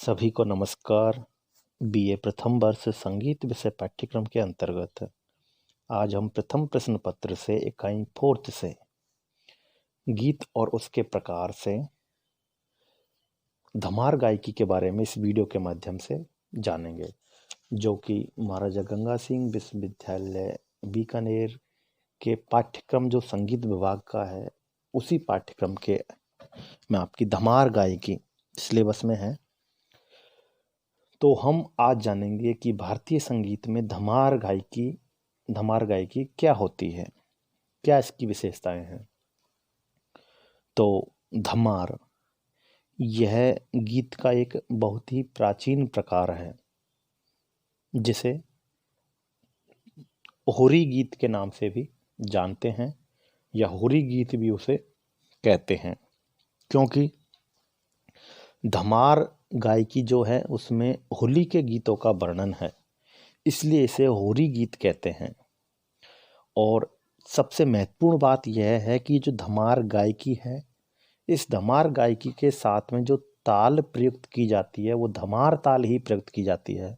सभी को नमस्कार। बीए प्रथम वर्ष संगीत विषय पाठ्यक्रम के अंतर्गत आज हम प्रथम प्रश्न पत्र से इकाई 4 से गीत और उसके प्रकार से धमार गायकी के बारे में इस वीडियो के माध्यम से जानेंगे, जो कि महाराजा गंगा सिंह विश्वविद्यालय बीकानेर के पाठ्यक्रम जो संगीत विभाग का है उसी पाठ्यक्रम के में आपकी धमार गायकी सिलेबस में है। तो हम आज जानेंगे कि भारतीय संगीत में धमार गायकी क्या होती है, क्या इसकी विशेषताएं हैं। तो धमार यह गीत का एक बहुत ही प्राचीन प्रकार है, जिसे होरी गीत के नाम से भी जानते हैं या होरी गीत भी उसे कहते हैं, क्योंकि धमार गायकी जो है उसमें होली के गीतों का वर्णन है, इसलिए इसे होरी गीत कहते हैं। और सबसे महत्वपूर्ण बात यह है कि जो धमार गायकी है, इस धमार गायकी के साथ में जो ताल प्रयुक्त की जाती है वो धमार ताल ही प्रयुक्त की जाती है।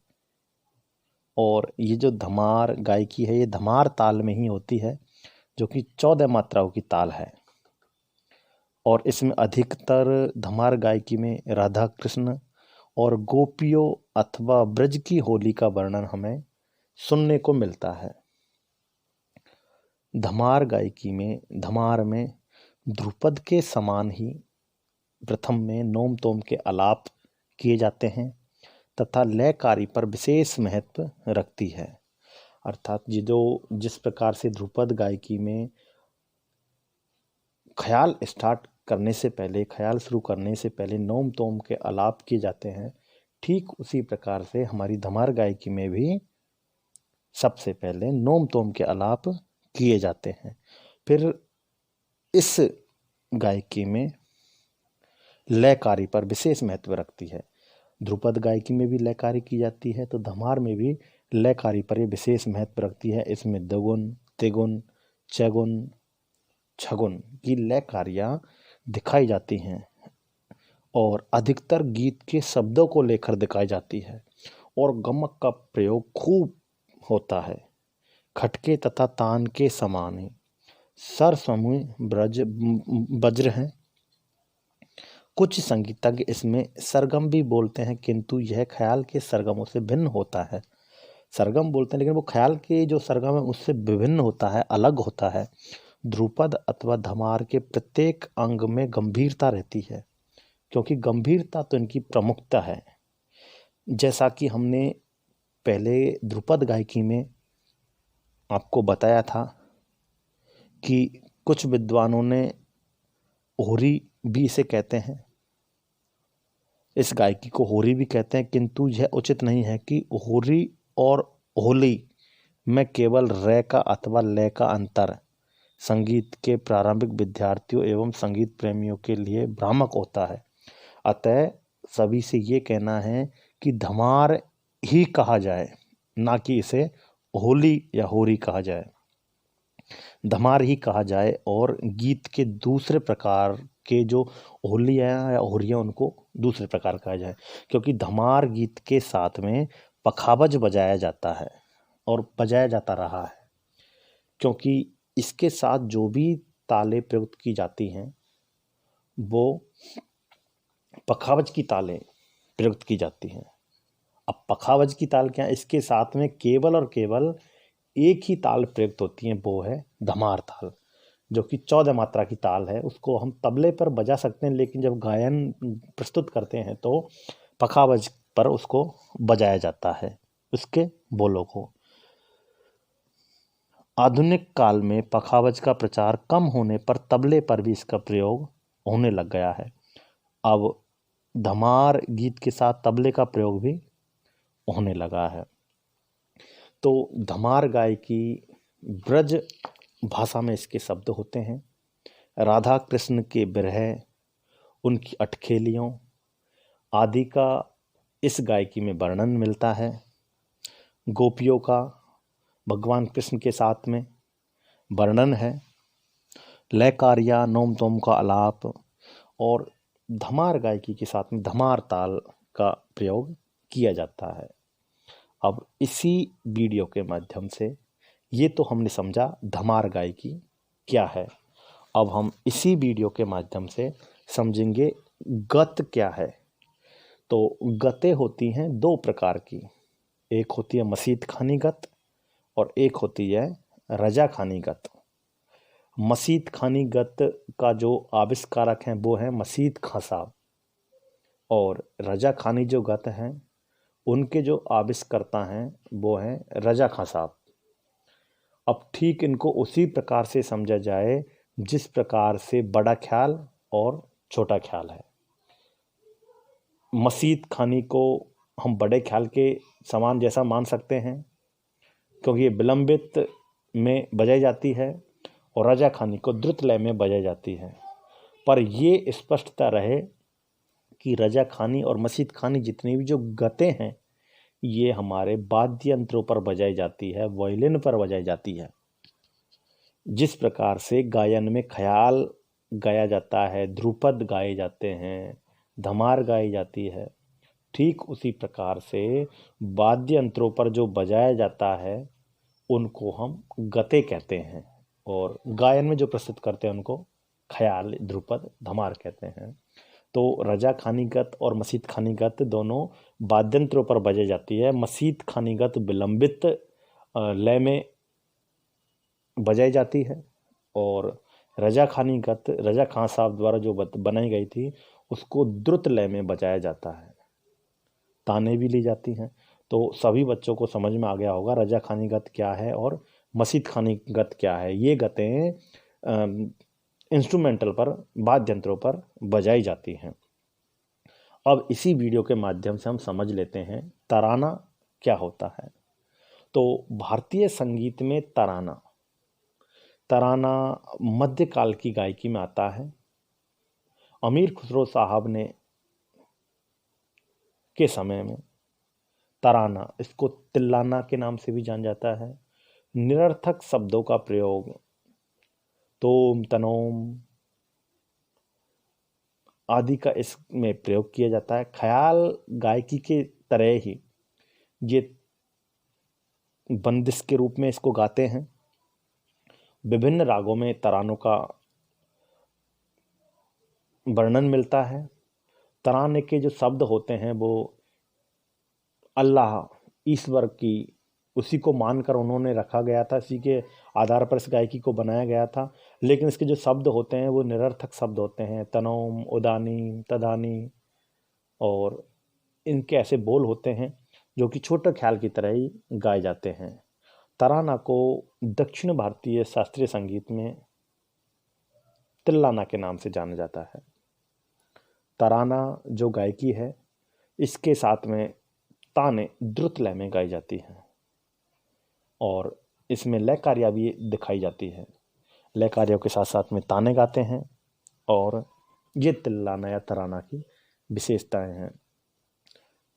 और ये जो धमार गायकी है ये धमार ताल में ही होती है, जो कि 14 मात्राओं की ताल है। और इसमें अधिकतर धमार गायकी में राधा कृष्ण और गोपियों अथवा ब्रज की होली का वर्णन हमें सुनने को मिलता है। धमार गायकी में धमार में ध्रुपद के समान ही प्रथम में नोम तोम के आलाप किए जाते हैं तथा लयकारी पर विशेष महत्व रखती है। अर्थात जिस प्रकार से ध्रुपद गायकी में ख्याल शुरू करने से पहले नोम तोम के आलाप किए जाते हैं, ठीक उसी प्रकार से हमारी धमार गायकी में भी सबसे पहले नोम तोम के आलाप किए जाते हैं। फिर इस गायकी में लयकारी पर विशेष महत्व रखती है। ध्रुपद गायकी में भी लयकारी की जाती है, तो धमार में भी लयकारी पर विशेष महत्व रखती है। इसमें द्विगुण, त्रिगुण, चौगुण, छगुण की लयकारियां दिखाई जाती हैं और अधिकतर गीत के शब्दों को लेकर दिखाई जाती है। और गमक का प्रयोग खूब होता है। खटके तथा तान के समान ही सर समूह वज्र हैं। कुछ संगीतज्ञ इसमें सरगम भी बोलते हैं, किंतु यह ख्याल के सरगमों से भिन्न होता है। सरगम बोलते हैं लेकिन वो ख्याल के जो सरगम है उससे विभिन्न होता है, अलग होता है। ध्रुपद अथवा धमार के प्रत्येक अंग में गंभीरता रहती है, क्योंकि गंभीरता तो इनकी प्रमुखता है। जैसा कि हमने पहले ध्रुपद गायकी में आपको बताया था कि कुछ विद्वानों ने होरी भी इसे कहते हैं, इस गायकी को होरी भी कहते हैं, किंतु यह उचित नहीं है कि होरी और होली में केवल रे का अथवा लय का अंतर संगीत के प्रारंभिक विद्यार्थियों एवं संगीत प्रेमियों के लिए भ्रामक होता है। अतः सभी से ये कहना है कि धमार ही कहा जाए, ना कि इसे होली या होरी कहा जाए। धमार ही कहा जाए और गीत के दूसरे प्रकार के जो होलियाँ या होरियाँ उनको दूसरे प्रकार कहा जाए, क्योंकि धमार गीत के साथ में पखावज बजाया जाता है और बजाया जाता रहा है, क्योंकि इसके साथ जो भी तालें प्रयुक्त की जाती हैं वो पखावज की तालें प्रयुक्त की जाती हैं। अब पखावज की ताल क्या है, इसके साथ में केवल और केवल एक ही ताल प्रयुक्त होती है, वो है धमार ताल, जो कि 14 मात्रा की ताल है। उसको हम तबले पर बजा सकते हैं, लेकिन जब गायन प्रस्तुत करते हैं तो पखावज पर उसको बजाया जाता है, उसके बोलों को। आधुनिक काल में पखावज का प्रचार कम होने पर तबले पर भी इसका प्रयोग होने लग गया है। अब धमार गीत के साथ तबले का प्रयोग भी होने लगा है। तो धमार गायकी ब्रज भाषा में इसके शब्द होते हैं। राधा कृष्ण के विरह, उनकी अटखेलियों आदि का इस गायकी में वर्णन मिलता है। गोपियों का भगवान कृष्ण के साथ में वर्णन है। लयकारिया, नोम तोम का आलाप और धमार गायकी के साथ में धमार ताल का प्रयोग किया जाता है। अब इसी वीडियो के माध्यम से ये तो हमने समझा धमार गायकी क्या है। अब हम इसी वीडियो के माध्यम से समझेंगे गत क्या है। तो गतें होती हैं दो प्रकार की, एक होती है मसीत खानी गत और एक होती है रजा खानी गत। मसीत खानी गत का जो आविष्कारक हैं वो हैं मसीत खां साहब, और रजा खानी जो गत हैं उनके जो आविष्कर्ता हैं वो हैं रजा खां साहब। अब ठीक इनको उसी प्रकार से समझा जाए जिस प्रकार से बड़ा ख्याल और छोटा ख्याल है। मसीत खानी को हम बड़े ख्याल के समान जैसा मान सकते हैं क्योंकि ये विलंबित में बजाई जाती है और रजा खानी को द्रुत लय में बजाई जाती है। पर ये स्पष्टता रहे कि रजा खानी और मसीत खानी जितनी भी जो गतें हैं ये हमारे वाद्य यंत्रों पर बजाई जाती है, वायलिन पर बजाई जाती है। जिस प्रकार से गायन में ख्याल गाया जाता है, ध्रुपद गाए जाते हैं, धमार गाई जाती है, ठीक उसी प्रकार से वाद्य यंत्रों पर जो बजाया जाता है उनको हम गते कहते हैं, और गायन में जो प्रस्तुत करते हैं उनको ख्याल, ध्रुपद, धमार कहते हैं। तो रजा खानीगत और मसीत खानीगत दोनों वाद्यंत्रों पर बजाई जाती है। मसीत खानीगत विलंबित लय में बजाई जाती है और रजा खानीगत रजा खां साहब द्वारा जो बनाई गई थी उसको द्रुत लय में बजाया जाता है, ताने भी ली जाती हैं। तो सभी बच्चों को समझ में आ गया होगा रजा खानीगत क्या है और मसीत खानीगत क्या है। ये गतें इंस्ट्रूमेंटल पर, वाद्य यंत्रों पर बजाई जाती हैं। अब इसी वीडियो के माध्यम से हम समझ लेते हैं तराना क्या होता है। तो भारतीय संगीत में तराना मध्यकाल की गायकी में आता है। अमीर खुसरो साहब ने के समय में तराना, इसको तिल्लाना के नाम से भी जाना जाता है, निरर्थक शब्दों का प्रयोग तोम, तनोम आदि का इसमें प्रयोग किया जाता है। ख्याल गायकी के तरह ही ये बंदिश के रूप में इसको गाते हैं। विभिन्न रागों में तरानों का वर्णन मिलता है। तराने के जो शब्द होते हैं वो अल्लाह, ईश्वर की, उसी को मानकर उन्होंने रखा गया था, इसी के आधार पर इस गायकी को बनाया गया था। लेकिन इसके जो शब्द होते हैं वो निरर्थक शब्द होते हैं, तनोम, उदानी, तदानी, और इनके ऐसे बोल होते हैं जो कि छोटे ख्याल की तरह ही गाए जाते हैं। तराना को दक्षिण भारतीय शास्त्रीय संगीत में तिल्लाना के नाम से जाना जाता है। तराना जो गायकी है इसके साथ में ताने द्रुत लय में गाई जाती हैं और इसमें लय कार्य भी दिखाई जाती है। लय कार्यों के साथ साथ में ताने गाते हैं और ये तिल्लाना या तराना की विशेषताएं हैं।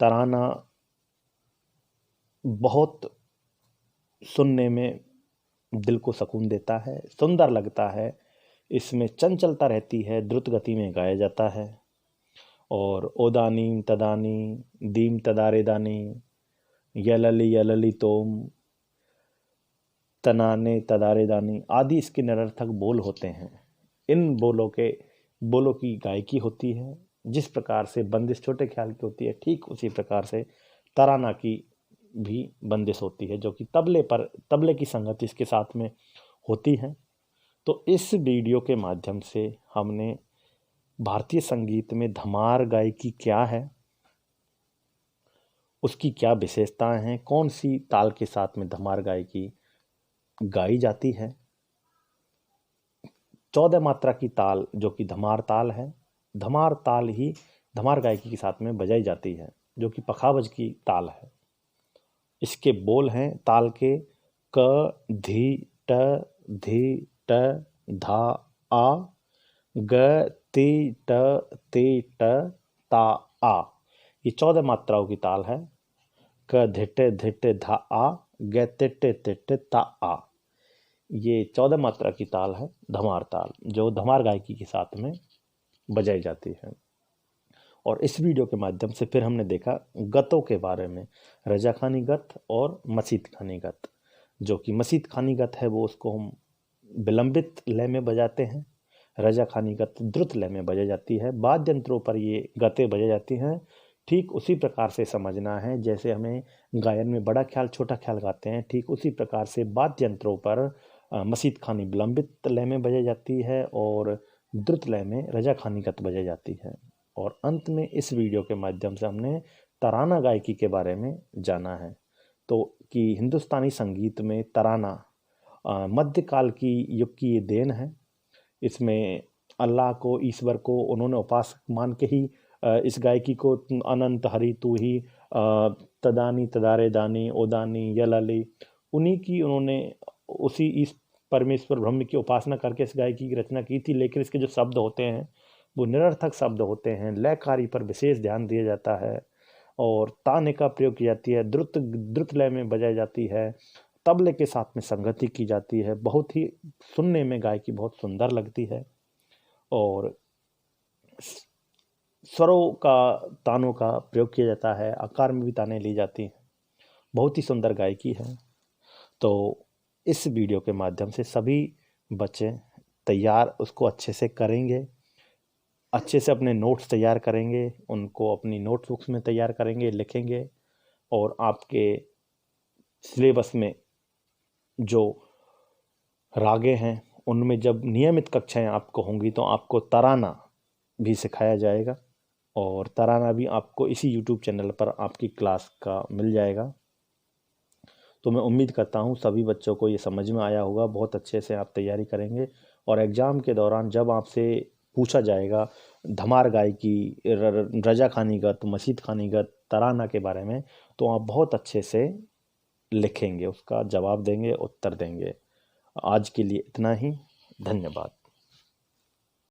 तराना बहुत सुनने में दिल को सुकून देता है, सुंदर लगता है, इसमें चंचलता रहती है, द्रुत गति में गाया जाता है। और ओदानी, तदानी, दीम तदारे दानी, यलली यलली तोम, तनाने तदारे दानी आदि इसके निरर्थक बोल होते हैं। इन बोलों की गायकी होती है। जिस प्रकार से बंदिश छोटे ख्याल की होती है ठीक उसी प्रकार से तराना की भी बंदिश होती है, जो कि तबले की संगति इसके साथ में होती है। तो इस वीडियो के माध्यम से हमने भारतीय संगीत में धमार गायकी क्या है, उसकी क्या विशेषताएं हैं, कौन सी ताल के साथ में धमार गायकी गाई जाती है। 14 मात्रा की ताल जो कि धमार ताल है, धमार ताल ही धमार गायकी के साथ में बजाई जाती है, जो कि पखावज की ताल है। इसके बोल हैं ताल के क, धी, ट, धी, ट, धा, आ, ग, ती, ट, ती, ट, ता, आ। ये 14 मात्राओं की ताल है। क, धिट, धिट, धा, आ, ग, तिट, तिट, ता, आ। ये 14 मात्रा की ताल है धमार ताल, जो धमार गायकी के साथ में बजाई जाती है। और इस वीडियो के माध्यम से फिर हमने देखा गतों के बारे में, रजा खानी गत और मसीत खानी गत। जो कि मसीत खानी गत है वो उसको हम विलंबित लय में बजाते हैं, रजा खानी गत द्रुत लय में बजाई जाती है। वाद्य यंत्रों पर ये गतें बजाई जाती हैं। ठीक उसी प्रकार से समझना है जैसे हमें गायन में बड़ा ख्याल छोटा ख्याल गाते हैं, ठीक उसी प्रकार से वाद्य यंत्रों पर मसीत खानी विलंबित लय में बजाई जाती है और द्रुत लय में रजा खानी गत बजाई जाती है। और अंत में इस वीडियो के माध्यम से हमने तराना गायकी के बारे में जाना है। तो कि हिंदुस्तानी संगीत में तराना मध्यकाल की युग की ये देन है। इसमें अल्लाह को, ईश्वर को उन्होंने उपासक मान के ही इस गायकी को अनंत हरि तू ही तदानी तदारे दानी ओदानी यलाली, उन्हीं की उन्होंने उसी इस परमेश्वर ब्रह्म की उपासना करके इस गायकी की रचना की थी। लेकिन इसके जो शब्द होते हैं वो निरर्थक शब्द होते हैं, लयकारी पर विशेष ध्यान दिया जाता है और ताने का प्रयोग की जाती है, द्रुत लय में बजाई जाती है, तबले के साथ में संगति की जाती है। बहुत ही सुनने में गायकी बहुत सुंदर लगती है और स्वरों का, तानों का प्रयोग किया जाता है, आकार में भी ताने ली जाती हैं। बहुत ही सुंदर गायकी है। तो इस वीडियो के माध्यम से सभी बच्चे तैयार उसको अच्छे से करेंगे, अच्छे से अपने नोट्स तैयार करेंगे, उनको अपनी नोटबुक्स में तैयार करेंगे, लिखेंगे और आपके सिलेबस में जो रागे हैं उनमें जब नियमित कक्षाएं आपको होंगी तो आपको तराना भी सिखाया जाएगा और तराना भी आपको इसी यूट्यूब चैनल पर आपकी क्लास का मिल जाएगा। तो मैं उम्मीद करता हूँ सभी बच्चों को ये समझ में आया होगा। बहुत अच्छे से आप तैयारी करेंगे और एग्ज़ाम के दौरान जब आपसे पूछा जाएगा धमार गायकी, रजा खानी गत, मसीत खानी गत, तराना के बारे में, तो आप बहुत अच्छे से लिखेंगे, उसका जवाब देंगे, उत्तर देंगे। आज के लिए इतना ही। धन्यवाद।